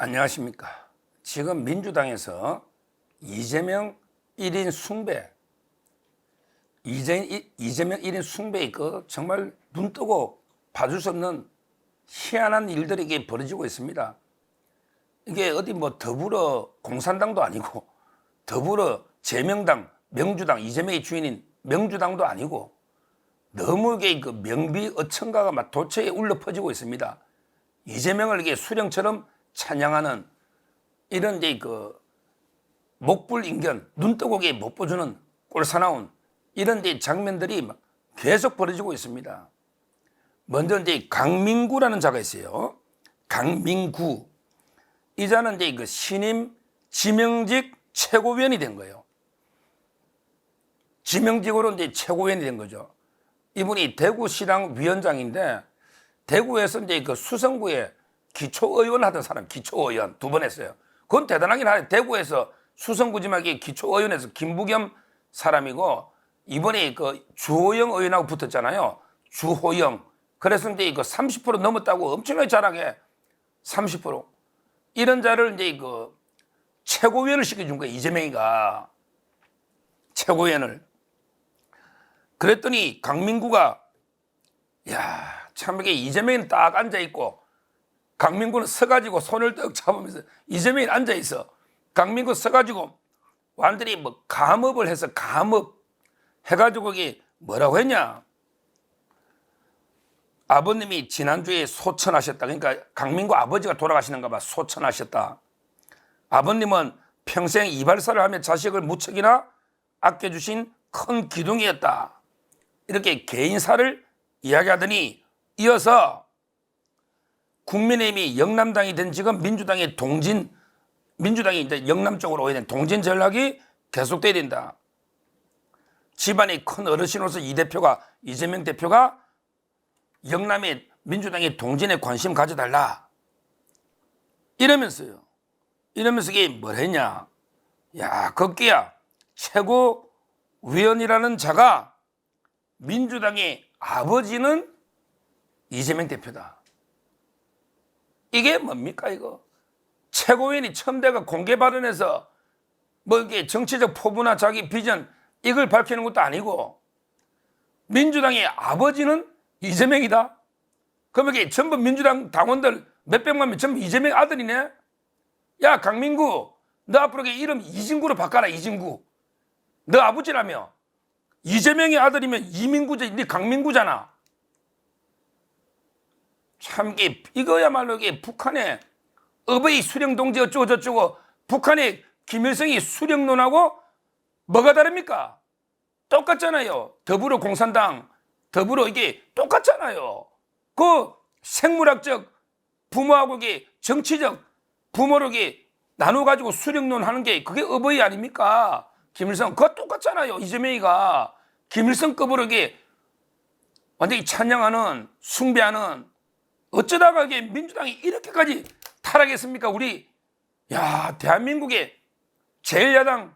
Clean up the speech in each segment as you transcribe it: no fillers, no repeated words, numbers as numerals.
안녕하십니까. 지금 민주당에서 이재명 1인 숭배, 이재명 1인 숭배 정말 눈 뜨고 봐줄 수 없는 희한한 일들이 이게 벌어지고 있습니다. 이게 어디 뭐 더불어 공산당도 아니고 더불어 제명당, 명주당, 이재명의 주인인 명주당도 아니고 너무 이게 명비어천가가 막 도처에 울려 퍼지고 있습니다. 이재명을 이게 수령처럼 찬양하는 이런 목불인견, 눈뜨고게 못 보주는 꼴사나운 이런 장면들이 막 계속 벌어지고 있습니다. 먼저 강민구라는 자가 있어요. 강민구. 이 자는 신임 지명직 최고위원이 된 거예요. 지명직으로 최고위원이 된 거죠. 이분이 대구시당 위원장인데 대구에서 수성구에 기초의원 하던 사람, 기초의원 2번 했어요. 그건 대단하긴 하네. 대구에서 수성구지막이 기초의원에서 김부겸 사람이고 이번에 주호영 의원하고 붙었잖아요. 주호영. 그래서 30% 넘었다고 엄청나게 자랑해. 30%. 이런 자를 최고위원을 시켜준 거예요. 이재명이가. 최고위원을. 그랬더니 강민구가 참 이게 이재명은 딱 앉아있고 강민구는 서가지고 손을 떡 잡으면서 이재명이 앉아있어. 강민구 서가지고 완전히 감업을 해서 감업 해가지고 이게 뭐라고 했냐. 아버님이 지난주에 소천하셨다. 그러니까 강민구 아버지가 돌아가시는가 봐. 소천하셨다. 아버님은 평생 이발사를 하며 자식을 무척이나 아껴주신 큰 기둥이었다. 이렇게 개인사를 이야기하더니 이어서 국민의힘이 영남당이 된 지금 민주당이 이제 영남 쪽으로 오게 된 동진 전략이 계속돼야 된다. 집안이 큰 어르신으로서 이재명 대표가 영남의 민주당의 동진에 관심 가져달라. 이러면서 이게 뭘 했냐. 거기야 최고위원이라는 자가 민주당의 아버지는 이재명 대표다. 이게 뭡니까 이거? 최고위원이 첨대가 공개 발언해서 이게 정치적 포부나 자기 비전 이걸 밝히는 것도 아니고 민주당의 아버지는 이재명이다? 그럼 이게 전부 민주당 당원들 몇백만 명 전부 이재명 아들이네? 야 강민구 너 앞으로 이름 이진구로 바꿔라. 이진구. 너 아버지라며. 이재명의 아들이면 이민구지 네 강민구잖아. 참 이거야말로 북한의 어버이 수령동지 어쩌고 저쩌고 북한의 김일성이 수령론하고 뭐가 다릅니까? 똑같잖아요. 더불어 공산당 더불어 이게 똑같잖아요. 그 생물학적 부모하고 이게 정치적 부모로 이게 나눠가지고 수령론 하는 게 그게 어버이 아닙니까? 김일성 그거 똑같잖아요. 이재명이가 김일성급으로 이게 완전히 찬양하는 숭배하는 어쩌다가 이게 민주당이 이렇게까지 타락했습니까? 우리 대한민국의 제1야당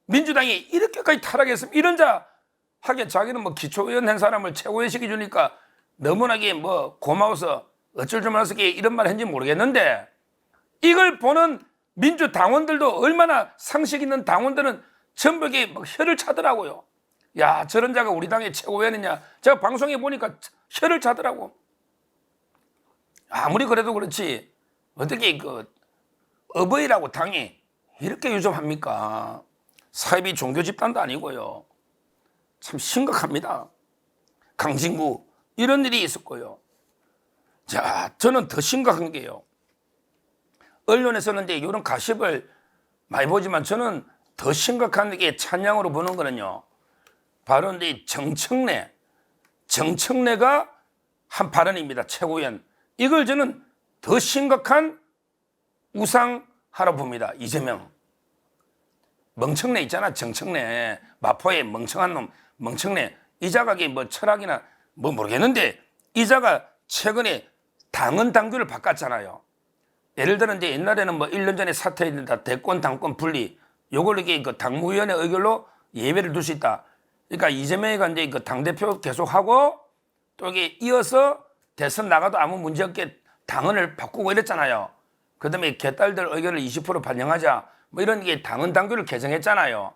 민주당이 이렇게까지 타락했으면 이런 자 하게 자기는 기초의원 한 사람을 최고위원 시켜주니까 너무나게 고마워서 어쩔 줄 몰라서 이런 말 했는지 모르겠는데 이걸 보는 민주당원들도 얼마나 상식 있는 당원들은 전부 혀를 차더라고요. 저런 자가 우리 당의 최고위원이냐. 제가 방송에 보니까 혀를 차더라고. 아무리 그래도 그렇지 어떻게 어버이라고 당이 이렇게 유존합니까? 사이비 종교 집단도 아니고요. 참 심각합니다. 강진구 이런 일이 있었고요. 저는 더 심각한 게요. 언론에서는 이런 가십을 많이 보지만 저는 더 심각한 게 찬양으로 보는 거는요. 바로 정청래가 한 발언입니다. 최고위원. 이걸 저는 더 심각한 우상하라 봅니다. 이재명. 멍청래 있잖아. 정청래. 마포의 멍청한 놈. 멍청래. 이 자가 철학이나 모르겠는데 이 자가 최근에 당헌 당규를 바꿨잖아요. 예를 들어 옛날에는 1년 전에 사퇴했는다. 대권 당권 분리. 요걸 이게 당무위원회 의결로 예외를 둘 수 있다. 그러니까 이재명이가 당대표 계속하고 또 이게 이어서 대선 나가도 아무 문제 없게 당헌을 바꾸고 이랬잖아요. 그다음에 개딸들 의견을 20% 반영하자. 뭐 이런 게 당헌 당규를 개정했잖아요.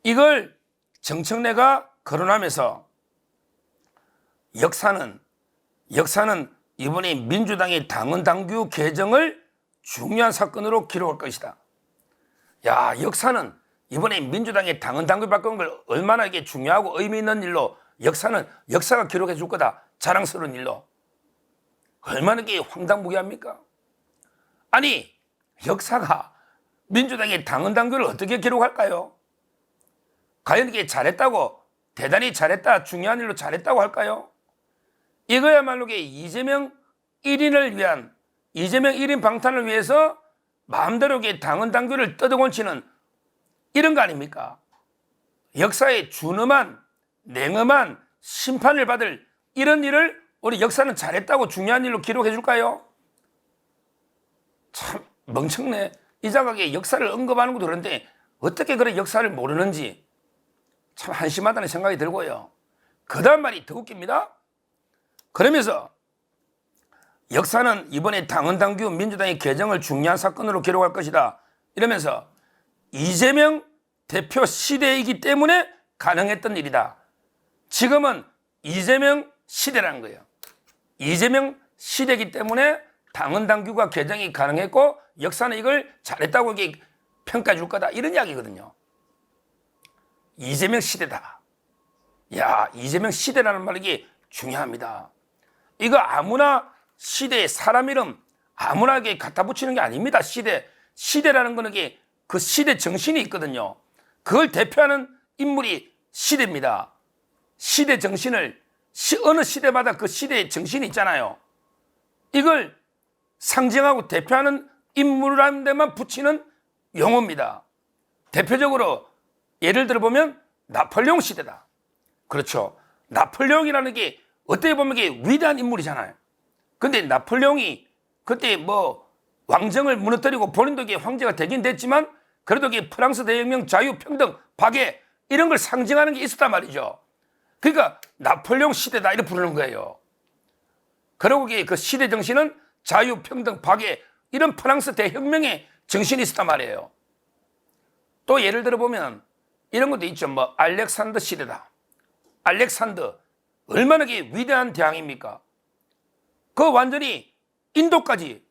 이걸 정청래가 거론하면서 역사는 이번에 민주당의 당헌 당규 개정을 중요한 사건으로 기록할 것이다. 야, 역사는 이번에 민주당의 당헌 당규 바꾼 걸 얼마나 이게 중요하고 의미 있는 일로 역사가 기록해 줄 거다. 자랑스러운 일로. 얼마나 이게 황당무계합니까? 아니, 역사가 민주당의 당헌 당규를 어떻게 기록할까요? 과연 이게 잘했다고, 대단히 잘했다, 중요한 일로 잘했다고 할까요? 이거야말로 이재명 1인을 위한, 이재명 1인 방탄을 위해서 마음대로 당헌 당규를 떠들곤치는 이런 거 아닙니까? 역사에 준엄한, 냉엄한 심판을 받을 이런 일을 우리 역사는 잘했다고 중요한 일로 기록해 줄까요? 참 멍청네. 이 자각에 역사를 언급하는 것도 그런데 어떻게 그런 역사를 모르는지 참 한심하다는 생각이 들고요. 그 다음 말이 더 웃깁니다. 그러면서 역사는 이번에 당헌당규 민주당의 개정을 중요한 사건으로 기록할 것이다. 이러면서 이재명 대표 시대이기 때문에 가능했던 일이다. 지금은 이재명 시대라는 거예요. 이재명 시대이기 때문에 당헌당규가 개정이 가능했고 역사는 이걸 잘했다고 이게 평가해 줄 거다. 이런 이야기거든요. 이재명 시대다. 야, 이재명 시대라는 말이 이게 중요합니다. 이거 아무나 시대에 사람 이름 아무나 갖다 붙이는 게 아닙니다. 시대라는 거는 그 시대 정신이 있거든요. 그걸 대표하는 인물이 시대입니다. 시대 정신을 어느 시대마다 그 시대의 정신이 있잖아요. 이걸 상징하고 대표하는 인물이라는 데만 붙이는 용어입니다. 대표적으로 예를 들어보면 나폴레옹 시대다. 그렇죠. 나폴레옹이라는 게 어떻게 보면 이게 위대한 인물이잖아요. 근데 나폴레옹이 그때 뭐 왕정을 무너뜨리고 본인도 이게 황제가 되긴 됐지만 그래도 이게 프랑스 대혁명, 자유, 평등, 박애 이런 걸 상징하는 게 있었단 말이죠. 그러니까 나폴레옹 시대다 이렇게 부르는 거예요. 그리고 그 시대 정신은 자유, 평등, 박애 이런 프랑스 대혁명의 정신이 있었단 말이에요. 또 예를 들어보면 이런 것도 있죠. 뭐 알렉산더 시대다. 알렉산더 얼마나 위대한 대왕입니까? 그 완전히 인도까지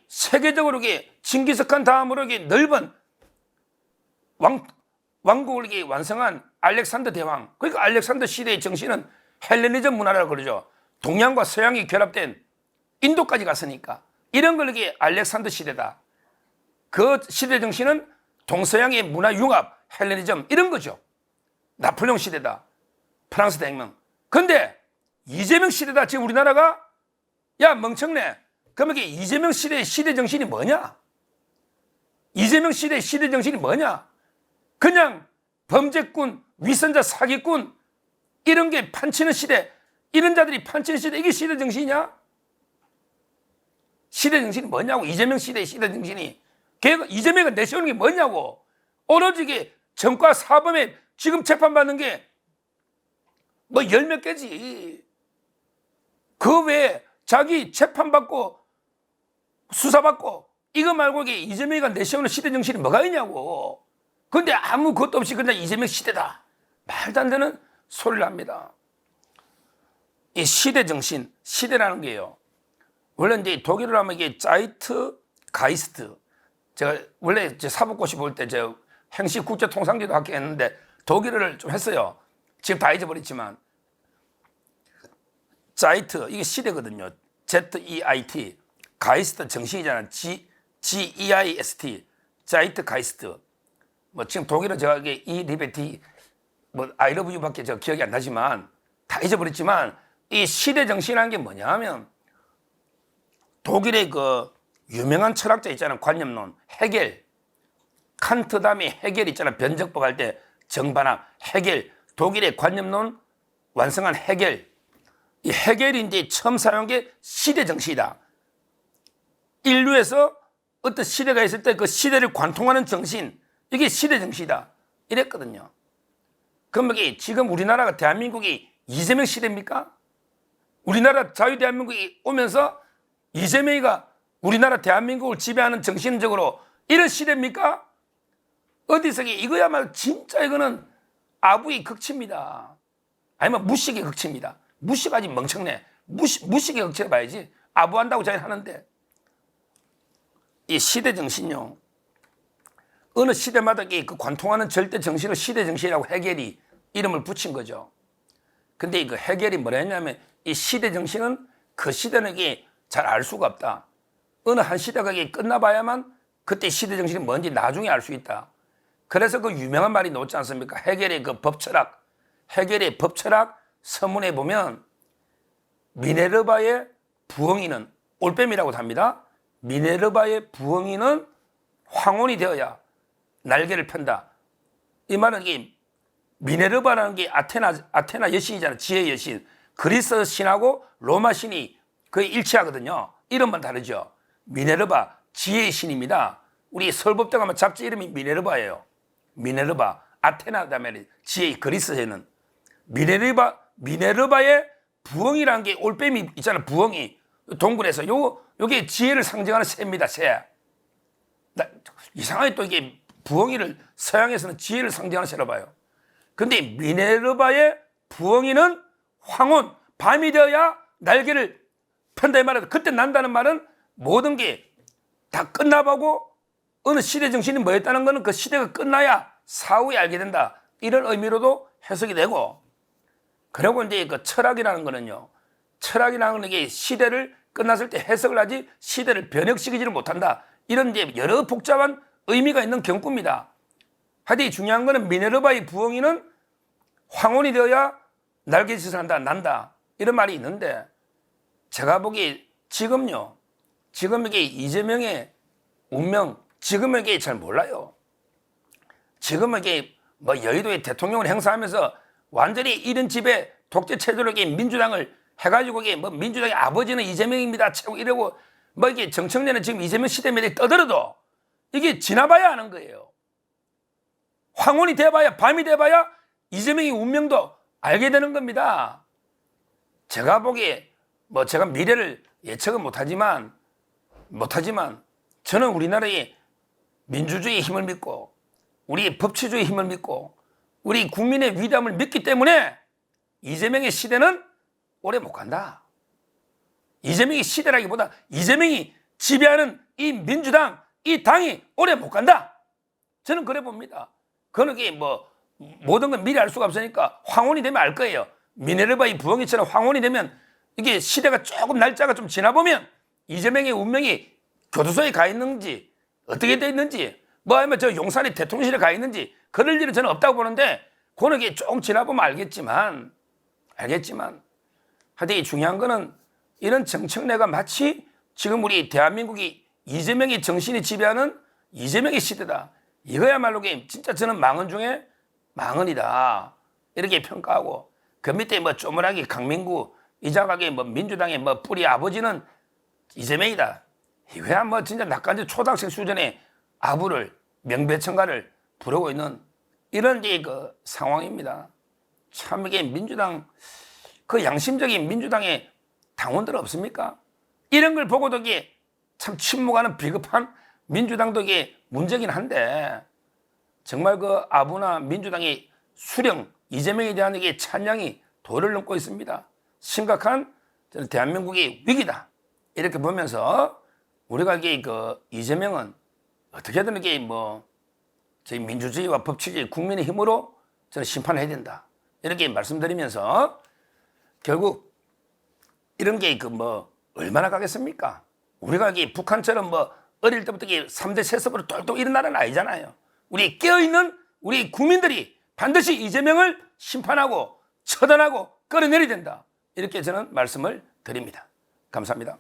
세계적으로 징기스칸 다음으로 넓은 왕국을 완성한 알렉산더 대왕. 그러니까 알렉산더 시대의 정신은 헬레니즘 문화라고 그러죠. 동양과 서양이 결합된 인도까지 갔으니까 이런 걸 알렉산더 시대다. 그 시대 정신은 동서양의 문화 융합, 헬레니즘 이런 거죠. 나폴레옹 시대다. 프랑스 대혁명. 근데 이재명 시대다. 지금 우리나라가 야 멍청네. 그러면 이재명 시대의 시대 정신이 뭐냐? 이재명 시대의 시대 정신이 뭐냐? 그냥 범죄꾼, 위선자, 사기꾼 이런 게 판치는 시대, 이런 자들이 판치는 시대, 이게 시대 정신이냐? 시대 정신이 뭐냐고. 이재명 시대의 시대 정신이. 이재명이 내세우는 게 뭐냐고. 오로지 정과 사범에 지금 재판받는 게 뭐 열 몇 개지. 그 외에 자기 재판받고 수사받고 이거 말고 이재명이가 내세우는 시대 정신이 뭐가 있냐고. 근데 아무 것도 없이 그냥 이재명 시대다. 말도 안 되는 소리를 합니다. 이 시대 정신, 시대라는 게요. 원래 이제 독일어로 하면 이게 자이트 가이스트. 제가 원래 사법고시 볼 때 행시 국제 통상지도 학교했는데 독일어를 좀 했어요. 지금 다 잊어버렸지만 자이트 이게 시대거든요. Z-E-I-T 가이스트 정신이잖아. G-E-I-S-T 자이트 가이스트. 뭐 지금 독일어 제가 이 리베티 뭐 I love you밖에 제가 기억이 안 나지만 다 잊어버렸지만 이 시대 정신이라는 게 뭐냐 하면 독일의 그 유명한 철학자 있잖아요. 관념론 헤겔, 칸트 다음에 헤겔 있잖아요. 변적법 할 때 정반합 헤겔, 독일의 관념론 완성한 헤겔. 이 헤겔이 이제 처음 사용한 게 시대 정신이다. 인류에서 어떤 시대가 있을 때 그 시대를 관통하는 정신, 이게 시대 정신이다. 이랬거든요. 그럼 이게 지금 우리나라가 대한민국이 이재명 시대입니까? 우리나라 자유대한민국이 오면서 이재명이가 우리나라 대한민국을 지배하는 정신적으로 이런 시대입니까? 어디서 이거야말로 진짜 이거는 아부의 극치입니다. 아니면 무식의 극치입니다. 무식하지 멍청네. 무식의 극치를 봐야지. 아부한다고 잘 하는데. 이 시대 정신요. 어느 시대마다 그 관통하는 절대 정신을 시대 정신이라고 해겔이 이름을 붙인 거죠. 근데 그 해겔이 뭐라 했냐면 이 시대 정신은 그 시대는 잘 알 수가 없다. 어느 한 시대가 끝나봐야만 그때 시대 정신이 뭔지 나중에 알 수 있다. 그래서 그 유명한 말이 나오지 않습니까? 해겔의 그 법철학, 해겔의 법철학 서문에 보면 미네르바의 부엉이는 올빼미라고 합니다. 미네르바의 부엉이는 황혼이 되어야 날개를 편다. 이 말은 미네르바라는 게 아테나 여신이잖아요. 지혜의 여신. 그리스 신하고 로마 신이 거의 일치하거든요. 이름만 다르죠. 미네르바 지혜의 신입니다. 우리 서울법대 가면 잡지 이름이 미네르바예요. 미네르바 아테나 다음에 지혜의 그리스에는 미네르바의 부엉이라는 게 올빼미 있잖아요. 부엉이 동굴에서 요게 지혜를 상징하는 새입니다. 새. 이상하게 또 이게 부엉이를 서양에서는 지혜를 상징하는 새로 봐요. 근데 미네르바의 부엉이는 황혼, 밤이 되어야 날개를 편다 이 말은 그때 난다는 말은 모든 게 다 끝나보고 어느 시대 정신이 뭐였다는 거는 그 시대가 끝나야 사후에 알게 된다. 이런 의미로도 해석이 되고 그리고 이제 그 철학이라는 거는요. 철학이라는 건 이게 시대를 끝났을 때 해석을 하지 시대를 변혁시키지를 못한다. 이런 이제 여러 복잡한 의미가 있는 경구입니다. 하여튼 중요한 거는 미네르바의 부엉이는 황혼이 되어야 날개짓을 한다, 난다. 이런 말이 있는데 제가 보기에 지금 이게 이재명의 운명, 지금은 이게 잘 몰라요. 지금은 이게 뭐 여의도의 대통령을 행사하면서 완전히 이런 집에 독재 체제로 민주당을 해가지고 이게 뭐 민주당의 아버지는 이재명입니다. 이러고 뭐 이게 정청래는 지금 이재명 시대면에 떠들어도 이게 지나봐야 하는 거예요. 황혼이 돼봐야 밤이 돼봐야 이재명의 운명도 알게 되는 겁니다. 제가 보기에 뭐 제가 미래를 예측은 못하지만 저는 우리나라의 민주주의의 힘을 믿고 우리 법치주의의 힘을 믿고 우리 국민의 위대함을 믿기 때문에 이재명의 시대는 오래 못 간다. 이재명의 시대라기보다 이재명이 지배하는 이 민주당, 이 당이 오래 못 간다. 저는 그래 봅니다. 그거는 뭐 모든 건 미리 알 수가 없으니까 황혼이 되면 알 거예요. 미네르바의 부엉이처럼 황혼이 되면 이게 시대가 조금 날짜가 좀 지나보면 이재명의 운명이 교도소에 가 있는지 어떻게 돼 있는지 뭐 아니면 저 용산의 대통령실에 가 있는지 그럴 일은 저는 없다고 보는데 그거는 조금 지나보면 알겠지만 하여튼 중요한 거는 이런 정청래가 마치 지금 우리 대한민국이 이재명의 정신이 지배하는 이재명의 시대다. 이거야말로 진짜 저는 망언 중에 망언이다. 이렇게 평가하고 그 밑에 뭐 쪼물하게 강민구 이자각의 뭐 민주당의 뭐 뿌리 아버지는 이재명이다. 이거야 뭐 진짜 낙관제 초등학생 수준의 아부를 명배천가를 부르고 있는 이런 그 상황입니다. 참 이게 민주당 그 양심적인 민주당의 당원들 없습니까? 이런 걸 보고도 이게 참 침묵하는 비겁한 민주당도 이게 문제긴 한데 정말 그 아부나 민주당의 수령 이재명에 대한 이게 찬양이 도를 넘고 있습니다. 심각한 저는 대한민국의 위기다. 이렇게 보면서 우리가 이게 그 이재명은 어떻게든 이게 뭐 저희 민주주의와 법치주의 국민의 힘으로 저는 심판을 해야 된다. 이렇게 말씀드리면서 결국 이런 게 그 뭐 얼마나 가겠습니까? 우리가 이게 북한처럼 뭐 어릴 때부터 이게 3대 세습으로 똘똘 이런 나라는 아니잖아요. 우리 깨어있는 우리 국민들이 반드시 이재명을 심판하고 처단하고 끌어내려야 된다. 이렇게 저는 말씀을 드립니다. 감사합니다.